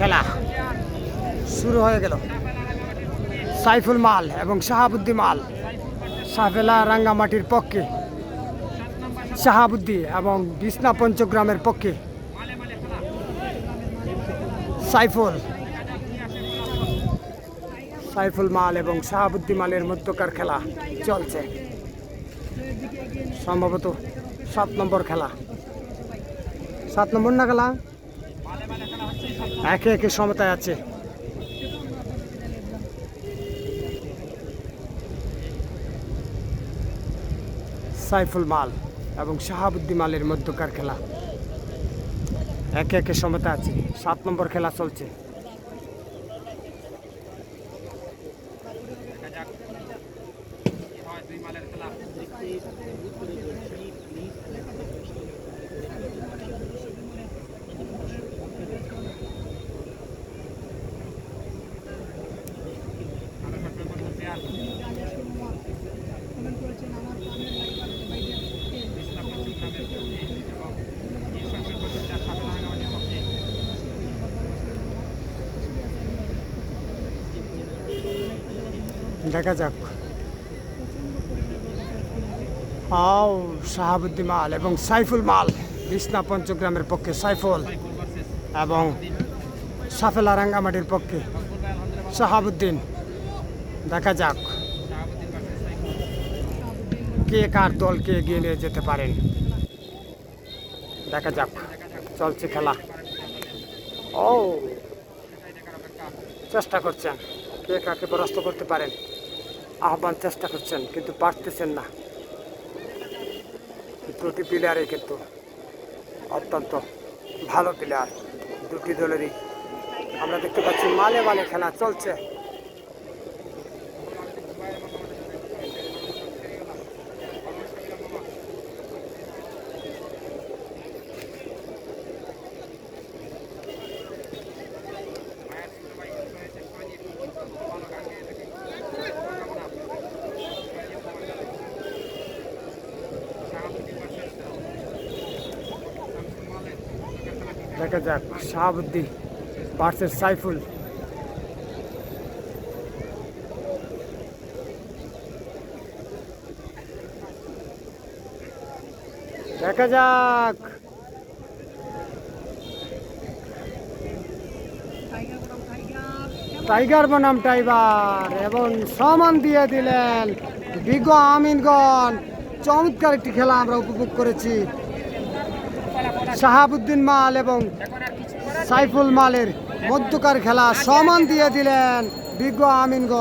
খেলা শুরু হয়ে গেল। সাইফুল মাল এবং শাহাবুদ্দি মাল সাফেলা রাঙ্গামাটির পক্ষে, শাহাবুদ্দি এবং বিছনা পঞ্চগ্রামের পক্ষে সাইফুল মাল এবং শাহাবুদ্দি মালের মধ্যকার খেলা চলছে। সম্ভবত 7 নম্বর খেলা, 7 নম্বর না খেলা, একে একে সমতায় আছে। সাইফুল মাল এবং শাহাবুদ্দি মালের মধ্যকার খেলা একে একে সমতা আছে। 7 নম্বর খেলা চলছে। দেখা যাক। শাহাবুদ্দি মাল এবং সাইফুল মাল, বিছনা পঞ্চগ্রামের পক্ষে সাইফুল এবং সাফেলা রাঙ্গামাটির পক্ষে শাহাবুদ্দিন। দেখা যাক কে কার দলকে এগিয়ে নিয়ে যেতে পারেন। দেখা যাক, চলছে খেলা। চেষ্টা করছেন কে কাকে পরাস্ত করতে পারেন, আহ্বান চেষ্টা করছেন কিন্তু পারতেছেন না। দুটি প্লেয়ারই কিন্তু অত্যন্ত ভালো প্লেয়ার, দুটি দলেরই। আমরা দেখতে পাচ্ছি মালে মালে খেলা চলছে। দেখা যাক শাহাবুদ্দি ভার্সেস সাইফুল। দেখা যাক টাইগার বনাম টাইগার এবং সমান দিয়ে দিলেন বিজ্ঞ আমিনগণ। চমৎকার একটি খেলা আমরা উপভোগ করেছি। শাহাবুদ্দিন মাল এবং সাইফুল মালের মধ্যকার খেলা সমান দিয়ে দিলেন বিজ্ঞ আমিনগণ।